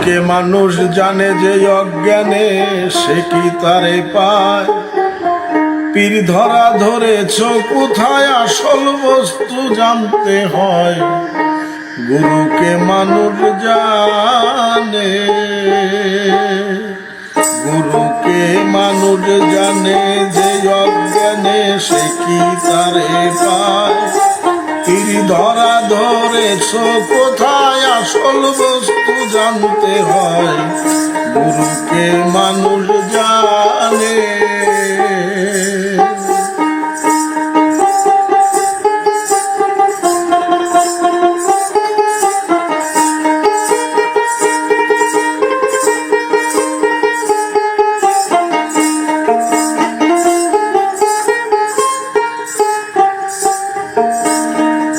গুরুকে মানুষ জানে যে অজ্ঞানে সে কি তারে পায়। পীর ধরা ধরেছ কোথায় আসল বস্তু জানতে হয়। গুরুকে মানুষ জানে, গুরুকে মানুষ জানে যে অজ্ঞানে সে কি তারে পায়। পীর ধরা ধরেছ কোথায় আসল বস্তু জানতে হয়। গুরুকে মানুষ জানে।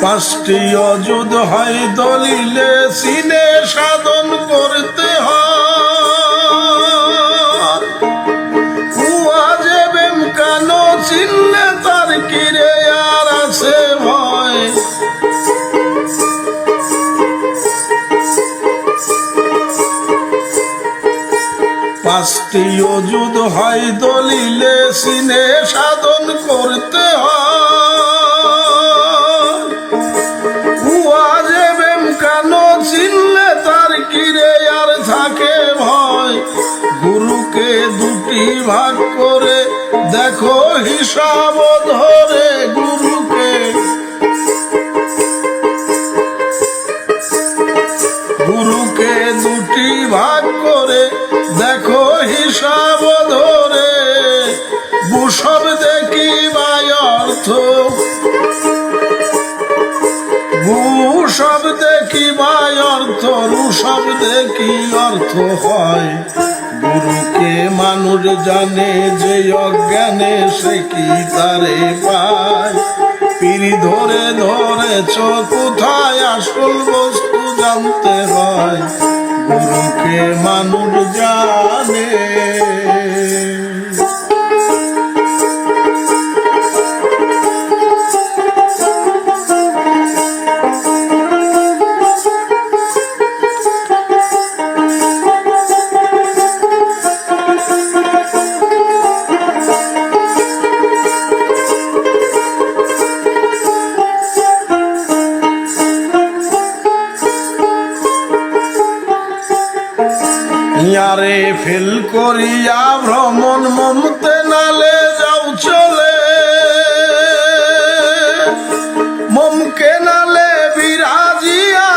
পাঁচটি অযুদ হয় দলিলে চিনে সাধন করতে হয়। ওয়াজেবেম কেন চিনলে তার কিরে আর আছে ভয়। পাঁচটি অযুদ হয় দলিলে চিনে সাধন করতে হয়। চিনলে তার কিরে আর থাকে ভয়। গুরুকে দুটি ভাগ করে দেখো হিসাব ধরে। গুরুকে দুটি ভাগ করে দেখো হিসাব ধরে। গুসব দেখি বাই অর্থ, সব দেখি বাই অর্থ, সব দেখি অর্থ হয়। গুরুকে মানুষ জানে যে অজ্ঞানে সে কি তারে পায়। পীর ধরে ধরেছ কোথায় আসল বস্তু জানতে হয়। গুরুকে মানুষ জানে। ইয়ারে ফেল করিয়া ভ্রমণ মমতে নালে যাও চলে। মমকে নালে বিরাজিয়া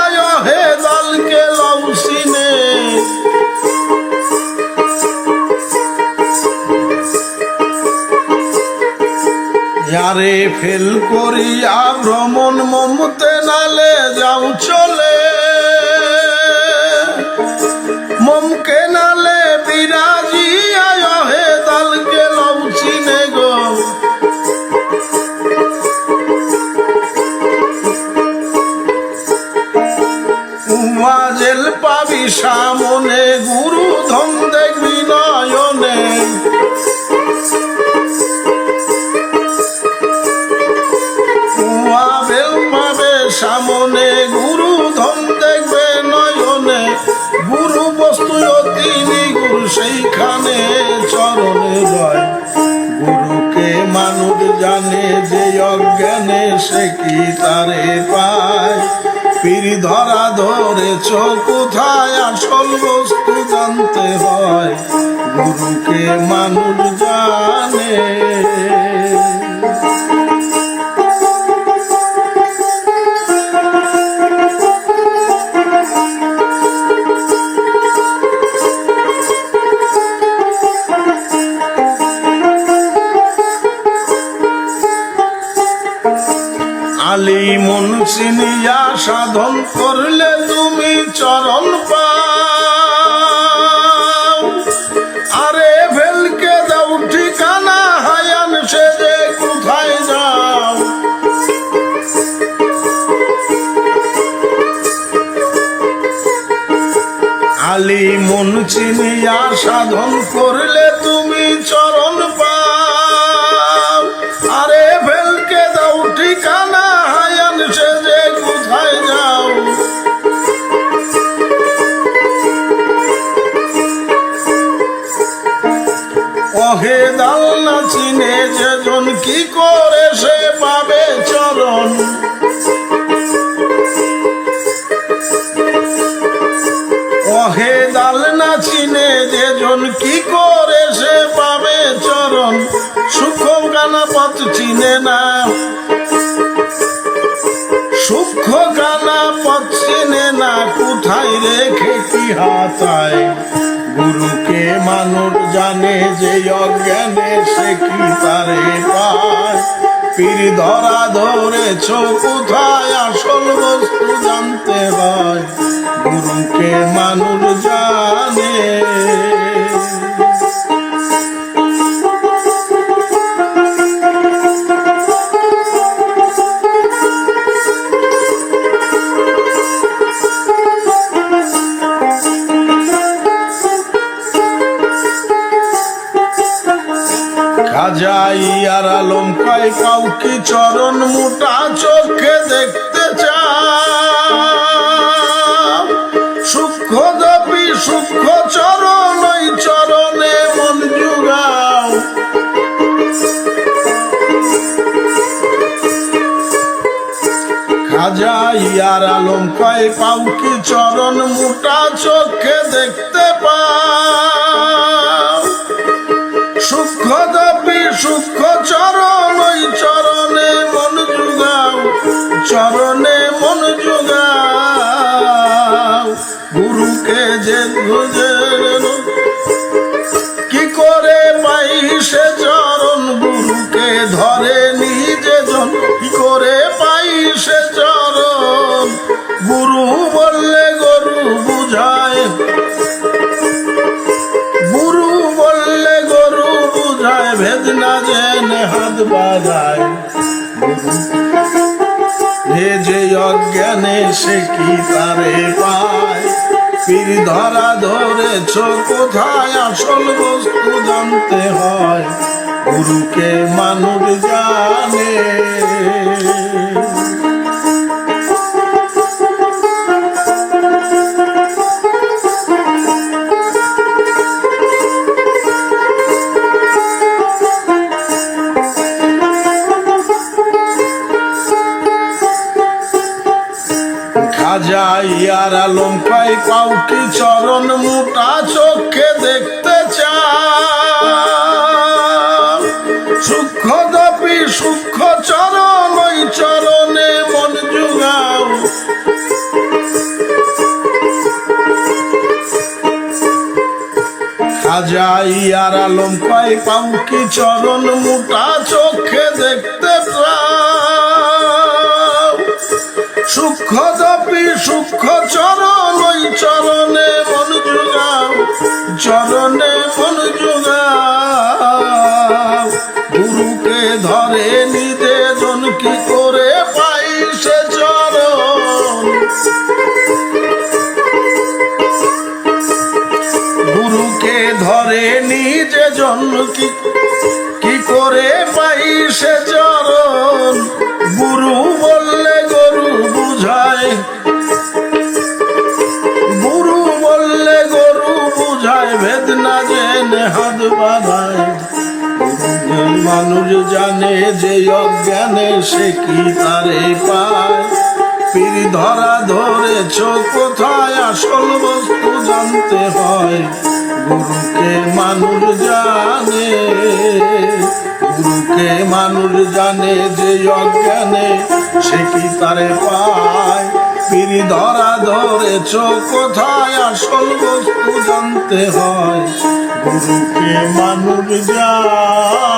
হে দলকে লৌসিনে। ইয়ারে ফেল করিয়া ভ্রমণ মমতে নালে যাও চলে। মমকে নালে বিরাজিয়া হে দলকে লৌচিনে গো। উমাজেল পাবি সামনে গুরু ধন দেখবি নয়নে। উমাবেল পাবে সামনে গুরু ধন দেখবে নয়নে। গুরু বস্তু তিনি গুরু সেইখানে চরণে রয়। গুরুকে মানুষ জানে যে অজ্ঞানে সে কি তারে পায়। পীর ধরা ধরেছ কোথায় আসল বস্তু জানতে হয়। গুরুকে মানুষ জানে। আলী মন চিনিয়া সাধন করলে তুমি চরণ পাও। আরে ভেলকে দাও ঠিকানা হায়ান সে যে কোথায় যাও। আলী মন চিনিয়া সাধন করলে তুমি চরণ পাও। আরে ভেলকে দাও ঠিকানা হায়ান সে যে কোথায় যাও। চিনে না, সূক্ষ্ম কানা পথ চিনে না, কোথায় রেখে কি হাতায়। গুরুকে মানুষ জানে যে অজ্ঞানে সে কি তারে পায়। পীর ধরা ধরেছ কোথায়, আসল বস্তু জানতে হয়। গুরুকে মানুষ জানে। খাজা ইয়ার আলম কয় পাও কি চরণ মোটা চোখে দেখতে চাও। সূক্ষ্ম দপি সূক্ষ্ম চরণ, ওই চরণে মন জুগাও। খাজা ইয়ার আলম কয় পাও কি চরণ মোটা চোখে দেখতে পাও। সূক্ষ্ম দপি সূক্ষ্ম চরণ, ওই চরণে মন জুগাও, চরণে মন জুগাও। গুরুকে যে খুঁজে কি করে পাই সে চরণ, গুরুকে ধরে নিজে জন কি করে পাই সে চরণ। গুরু বললে গরু বুঝায়, গুরু বললে গরু বুঝায়, ভেদ না জেনে হাত বাজায়। এ যে অজ্ঞানে সে কি তারে পায়। পীর ধরা ধরেছ কোথায়, আসল বস্তু জানতে হয়। গুরুকে মানুষ জানে। খাজা ইয়ার আলম কয় পাও কি চরণ মোটা চোখে দেখতে চাও। সূক্ষ্ম দপি সূক্ষ্ম চরণ, ওই চরণে মন জুগাও। খাজা ইয়ার আলম কয় পাও কি চরণ মোটা চোখে দেখতে পাও। সূক্ষ্ম দপি সূক্ষ্ম চরণ, ওই চরণে মন জুগাও, চরণে মন জুগাও। গুরুকে ধরে নিজে জন কি করে পাই সে চরণ। গুরুকে ধরে নিজে জন কি করে পাই সে চরণ। গুরু বললে গরু বুঝায়, গুরু বললে গরু বুঝায়, ভেদ না জেনে হাত বাঁধায়। মানুষ জানে যে অজ্ঞানে সে কি তারে পায়। পীর ধরা ধরেছ কোথায়, আসল বস্তু জানতে হয়। গুরুকে মানুষ জানে। গুরুকে মানুষ জানে যে অজ্ঞানে সে কি তারে পায়। পীর ধরা ধরেছ কোথায়, আসল বস্তু জানতে হয়। গুরুকে মানুষ জানে।